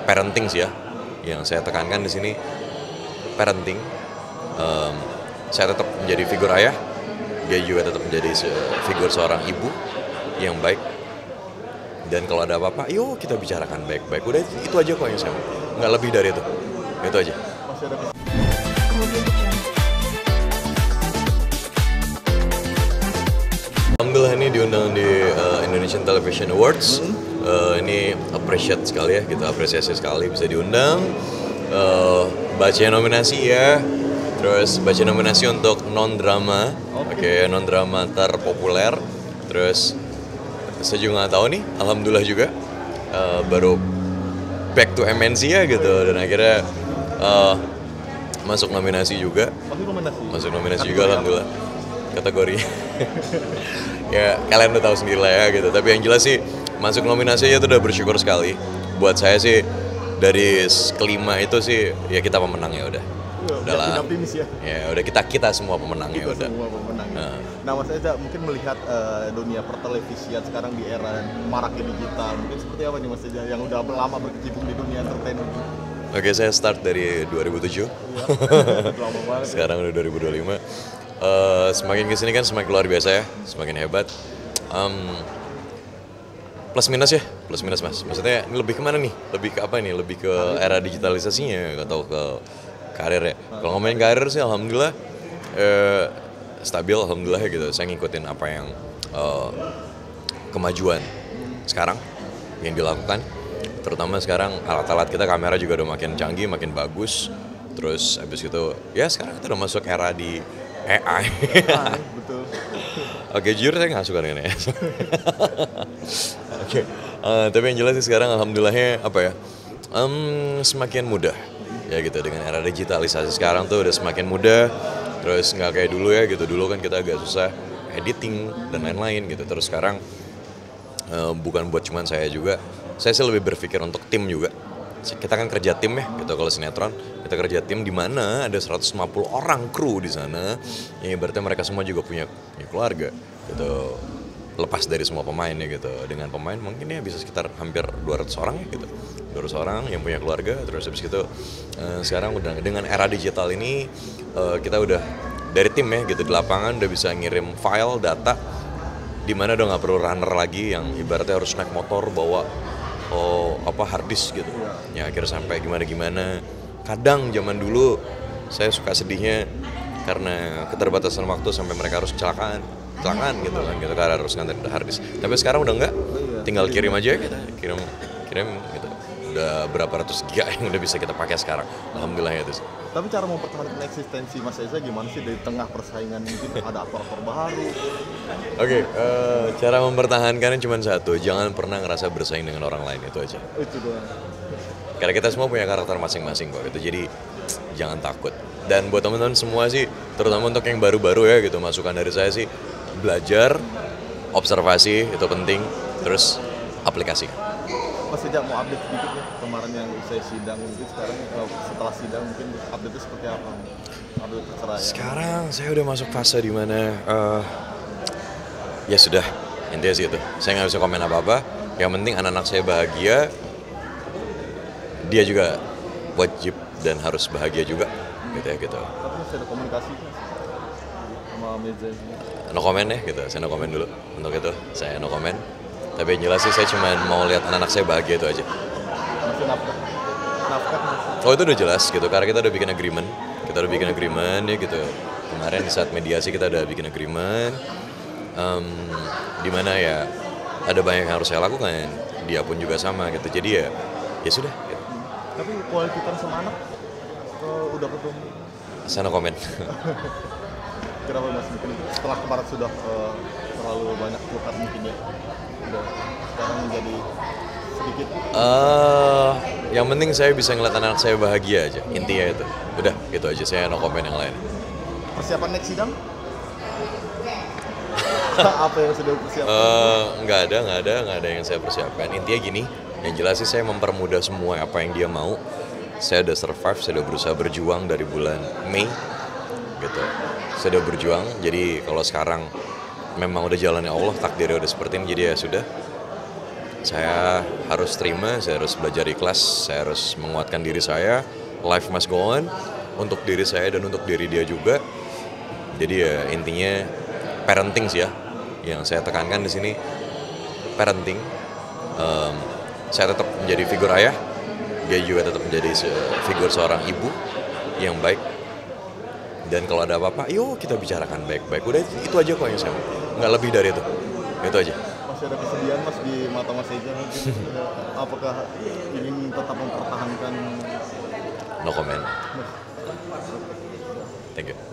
parenting sih ya. Yang saya tekankan di sini parenting. Saya tetap menjadi figur ayah, dia juga tetap menjadi figur seorang ibu yang baik. Dan kalau ada apa-apa, yuk kita bicarakan baik-baik. Udah itu aja kok yang saya mau. Nggak lebih dari itu. Itu aja. Alhamdulillah ini diundang di Indonesian Television Awards. Ini appreciate sekali ya, kita apresiasi sekali bisa diundang. Baca nominasi ya, terus baca nominasi untuk non-drama, oke, non-drama terpopuler. Terus saya juga nggak tahu nih, alhamdulillah juga baru back to MNC ya gitu, dan akhirnya masuk nominasi juga. Masuk nominasi juga, alhamdulillah. Kategori ya kalian udah tahu sendiri lah ya gitu, tapi yang jelas sih masuk nominasi aja tuh udah bersyukur sekali. Buat saya sih dari kelima itu sih ya kita pemenang ya udah. Udahlah. Ya udah kita semua pemenang ya udah. Nah Mas Eza mungkin melihat dunia pertelevisian sekarang di era maraknya digital, mungkin seperti apa nih Mas Eza yang udah lama berkecimpung di dunia entertainment? Oke, saya start dari 2007. Lama banget. Sekarang udah 2025. Semakin kesini kan semakin luar biasa ya, semakin hebat. Plus minus mas. Maksudnya ini lebih kemana nih? Lebih ke apa nih? Lebih ke era digitalisasinya atau ke karir ya? Kalau ngomongin karir sih alhamdulillah stabil, alhamdulillah ya gitu. Saya ngikutin apa yang kemajuan sekarang yang dilakukan. Terutama sekarang alat-alat kita, kamera juga udah makin canggih, makin bagus. Terus habis itu ya sekarang kita udah masuk era di AI. Betul. Oke, jujur saya nggak suka dengan AI. Oke, tapi yang jelas sih sekarang alhamdulillahnya apa ya, semakin mudah ya gitu, dengan era digitalisasi sekarang tuh udah semakin mudah. Terus nggak kayak dulu ya gitu, dulu kan kita agak susah editing dan lain-lain gitu. Terus sekarang bukan buat cuman saya juga, saya sih lebih berpikir untuk tim juga. Kita kan kerja tim ya gitu, kalau sinetron kita kerja tim di mana ada 150 orang kru di sana, yang berarti mereka semua juga punya keluarga gitu, lepas dari semua pemainnya gitu. Dengan pemain mungkin ya bisa sekitar hampir 200 orang ya gitu, 200 orang yang punya keluarga. Terus habis gitu sekarang udah dengan era digital ini kita udah dari tim ya gitu, di lapangan udah bisa ngirim file data, di mana udah nggak perlu runner lagi yang ibaratnya harus naik motor bawa hard disk gitu ya, akhirnya sampai gimana. Kadang zaman dulu saya suka sedihnya karena keterbatasan waktu sampai mereka harus kecelakaan gitu kan gitu, karena harus nganterin hard disk. Tapi sekarang udah enggak, tinggal kirim aja kita, kirim gitu. Udah berapa ratus giga yang udah bisa kita pakai sekarang, alhamdulillah ya itu sih. Tapi cara mempertahankan eksistensi Mas Eza gimana sih dari tengah persaingan, mungkin ada aktor baru? Oke, cara mempertahankannya cuma satu, jangan pernah ngerasa bersaing dengan orang lain, itu aja. Itu doang. Karena kita semua punya karakter masing-masing kok, gitu. Jadi jangan takut. Dan buat teman-teman semua sih, terutama untuk yang baru-baru ya gitu, masukan dari saya sih belajar, observasi itu penting, terus aplikasikan. Mas Eza mau update sedikit ya, kemarin yang saya sidang, mungkin sekarang setelah sidang mungkin update-nya seperti apa? Update perceraian. Sekarang saya udah masuk fase di mana ya sudah, intinya sih itu. Saya nggak bisa komen apa-apa. Yang penting anak-anak saya bahagia, dia juga wajib dan harus bahagia juga, gitu ya gitu. Tapi masih ada komunikasi sama Meza ini? No comment ya gitu, saya no comment dulu untuk itu, saya no comment. Tapi yang jelas sih saya cuma mau lihat anak-anak saya bahagia, itu aja. Masih nafkah masih? Oh itu udah jelas gitu, karena kita udah bikin agreement. Ya gitu. Kemarin di saat mediasi kita udah bikin agreement, dimana ya ada banyak yang harus saya lakukan, dia pun juga sama gitu. Jadi ya sudah. Gitu. Tapi quality time sama anak udah ketemu? Saya no comment. Kenapa Mas, mungkin setelah kemarin sudah terlalu banyak curhat mungkin ya, udah sekarang menjadi sedikit? Yang penting saya bisa ngeliat anak saya bahagia aja, intinya itu. Udah, gitu aja, saya no comment yang lain. Persiapan next sidang? Apa yang sudah dipersiapkan? Nggak ada yang saya persiapkan. Intinya gini, yang jelas sih saya mempermudah semua apa yang dia mau. Saya udah survive, saya udah berusaha berjuang dari bulan Mei, gitu. Saya udah berjuang, jadi kalau sekarang memang udah jalannya Allah, takdirnya udah seperti ini, jadi ya sudah. saya harus terima, saya harus belajar ikhlas, saya harus menguatkan diri saya. Life must go on untuk diri saya dan untuk diri dia juga. Jadi ya intinya parenting sih ya, yang saya tekankan di sini parenting. Saya tetap menjadi figur ayah, dia juga tetap menjadi figur seorang ibu yang baik. Dan kalau ada apa-apa, yuk kita bicarakan baik-baik. Udah itu aja kok yang saya mau, nggak lebih dari itu aja. Masih ada kesedihan Mas di mata Mas Eja mungkin? Apakah ingin tetap mempertahankan? No comment. Thank you.